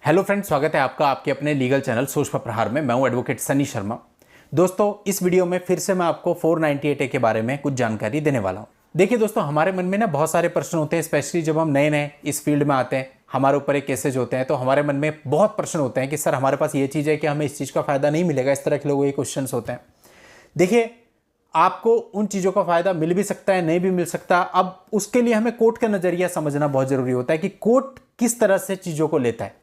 Hello friends, स्वागत है आपका आपके अपने लीगल चैनल सोच पर प्रहार में। मैं हूं एडवोकेट सनी शर्मा। दोस्तों, इस वीडियो में फिर से मैं आपको 498A के बारे में कुछ जानकारी देने वाला हूं। देखिए दोस्तों, हमारे मन में ना बहुत सारे प्रश्न होते हैं, स्पेशली जब हम नए नए इस फील्ड में आते हैं, हमारे ऊपर एक केसेज होते हैं, तो हमारे मन में बहुत प्रश्न होते हैं कि सर हमारे पास ये चीज़ है कि हमें इस चीज़ का फायदा नहीं मिलेगा। इस तरह के लोगों के क्वेश्चन होते हैं। देखिए, आपको उन चीज़ों का फायदा मिल भी सकता है, नहीं भी मिल सकता। अब उसके लिए हमें कोर्ट का नज़रिया समझना बहुत ज़रूरी होता है कि कोर्ट किस तरह से चीज़ों को लेता है।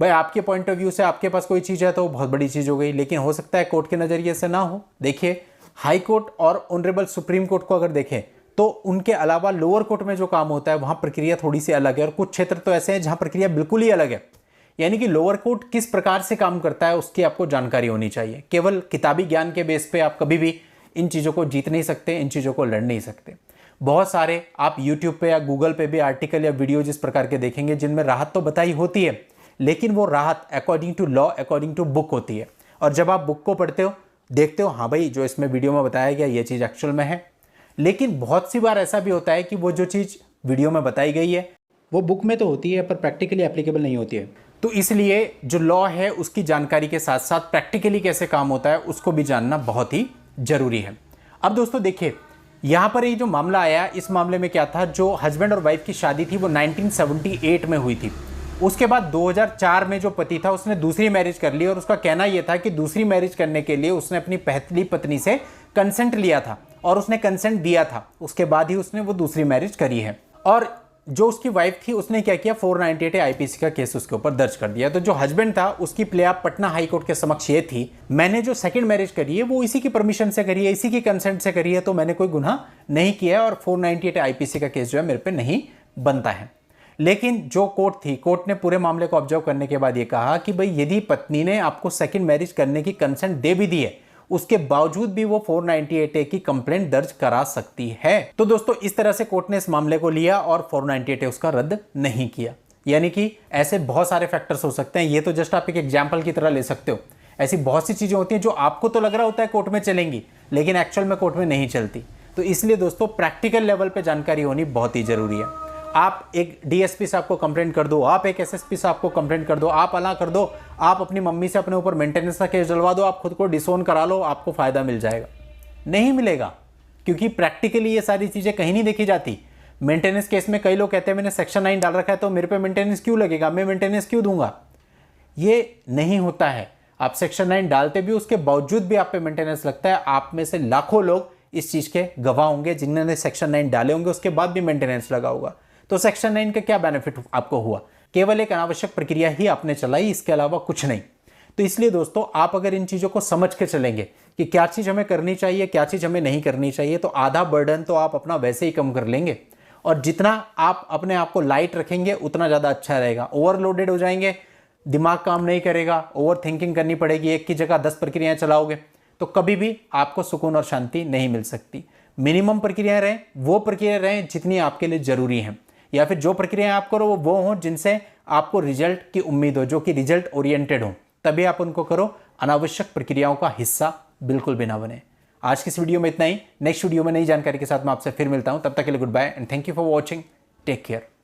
भाई, आपके पॉइंट ऑफ व्यू से आपके पास कोई चीज़ है तो बहुत बड़ी चीज़ हो गई, लेकिन हो सकता है कोर्ट के नज़रिए से ना हो। देखिए, हाई कोर्ट और ऑनरेबल सुप्रीम कोर्ट को अगर देखें तो उनके अलावा लोअर कोर्ट में जो काम होता है वहाँ प्रक्रिया थोड़ी सी अलग है, और कुछ क्षेत्र तो ऐसे हैं जहाँ प्रक्रिया बिल्कुल ही अलग है। यानी कि लोअर कोर्ट किस प्रकार से काम करता है उसकी आपको जानकारी होनी चाहिए। केवल किताबी ज्ञान के बेस पे आप कभी भी इन चीज़ों को जीत नहीं सकते, इन चीज़ों को लड़ नहीं सकते। बहुत सारे आप यूट्यूब पे या गूगल पे भी आर्टिकल या वीडियो जिस प्रकार के देखेंगे जिनमें राहत तो बताई होती है, लेकिन वो राहत according to law, according to book होती है। और जब आप बुक को पढ़ते हो, देखते हो हाँ भाई जो इसमें वीडियो में बताया गया ये चीज़ एक्चुअल में है। लेकिन बहुत सी बार ऐसा भी होता है कि वो जो चीज़ वीडियो में बताई गई है वो बुक में तो होती है पर प्रैक्टिकली एप्लीकेबल नहीं होती है। तो इसलिए जो लॉ है उसकी जानकारी के साथ साथ प्रैक्टिकली कैसे काम होता है उसको भी जानना बहुत ही जरूरी है। अब दोस्तों देखिए, यहाँ पर ये जो मामला आया, इस मामले में क्या था, जो हस्बैंड और वाइफ की शादी थी वो 1978 में हुई थी। उसके बाद 2004 में जो पति था उसने दूसरी मैरिज कर ली, और उसका कहना यह था कि दूसरी मैरिज करने के लिए उसने अपनी पहली पत्नी से कंसेंट लिया था और उसने कंसेंट दिया था, उसके बाद ही उसने वो दूसरी मैरिज करी है। और जो उसकी वाइफ थी उसने क्या किया, 498 आईपीसी का केस उसके ऊपर दर्ज कर दिया। तो जो हस्बैंड था उसकी प्ले आप पटना हाई कोर्ट के समक्ष ये थी, मैंने जो सेकंड मैरिज करी है वो इसी की परमिशन से करी है, इसी की कंसेंट से करी है, तो मैंने कोई गुनाह नहीं किया है और 498 आईपीसी का केस जो है मेरे पे नहीं बनता है। लेकिन जो कोर्ट थी, कोर्ट ने पूरे मामले को ऑब्जर्व करने के बाद ये कहा कि भाई यदि पत्नी ने आपको सेकंड मैरिज करने की कंसेंट दे भी दी है, उसके बावजूद भी वो 498A की कंप्लेंट दर्ज करा सकती है। तो दोस्तों, इस तरह से कोर्ट ने इस मामले को लिया और 498A उसका रद्द नहीं किया। यानी कि ऐसे बहुत सारे फैक्टर्स हो सकते हैं, ये तो जस्ट आप एक एग्जाम्पल की तरह ले सकते हो। ऐसी बहुत सी चीजें होती हैं जो आपको तो लग रहा होता है कोर्ट में चलेंगी, लेकिन एक्चुअल में कोर्ट में नहीं चलती। तो इसलिए दोस्तों, प्रैक्टिकल लेवल पे जानकारी होनी बहुत ही जरूरी है। आप एक डीएसपी साहब को कंप्लेंट कर दो, आप एक एसएसपी साहब को कंप्लेंट कर दो, आप अला कर दो, आप अपनी मम्मी से अपने ऊपर मेंटेनेंस का केस डलवा दो, आप खुद को डिसोन करा लो, आपको फायदा मिल जाएगा? नहीं मिलेगा, क्योंकि प्रैक्टिकली ये सारी चीजें कहीं नहीं देखी जाती। मेंटेनेंस केस में कई लोग कहते हैं मैंने सेक्शन 9 डाल रखा है तो मेरे पे मेंटेनेंस क्यों लगेगा, मैं मेंटेनेंस क्यों दूंगा? ये नहीं होता है। आप सेक्शन 9 डालते भी, उसके बावजूद भी आप पे मेंटेनेंस लगता है। आप में से लाखों लोग इस चीज के गवाह होंगे जिन्होंने सेक्शन 9 डाले होंगे, उसके बाद भी मेंटेनेंस लगा होगा। तो सेक्शन 9 का क्या बेनिफिट आपको हुआ? केवल एक अनावश्यक प्रक्रिया ही आपने चलाई, इसके अलावा कुछ नहीं। तो इसलिए दोस्तों, आप अगर इन चीजों को समझ के चलेंगे कि क्या चीज हमें करनी चाहिए, क्या चीज हमें नहीं करनी चाहिए, तो आधा बर्डन तो आप अपना वैसे ही कम कर लेंगे। और जितना आप अपने आप को लाइट रखेंगे उतना ज्यादा अच्छा रहेगा। ओवरलोडेड हो जाएंगे, दिमाग काम नहीं करेगा, ओवर थिंकिंग करनी पड़ेगी, एक की जगह 10 प्रक्रियाएं चलाओगे तो कभी भी आपको सुकून और शांति नहीं मिल सकती। मिनिमम प्रक्रियाएं रहें, वो प्रक्रियाएं रहें जितनी आपके लिए जरूरी हैं, या फिर जो प्रक्रियाएं आप करो वो हो जिनसे आपको रिजल्ट की उम्मीद हो, जो कि रिजल्ट ओरिएंटेड हो, तभी आप उनको करो। अनावश्यक प्रक्रियाओं का हिस्सा बिल्कुल भी ना बने। आज की इस वीडियो में इतना ही। नेक्स्ट वीडियो में नई जानकारी के साथ मैं आपसे फिर मिलता हूं। तब तक के लिए goodbye and thank you for watching. Take care.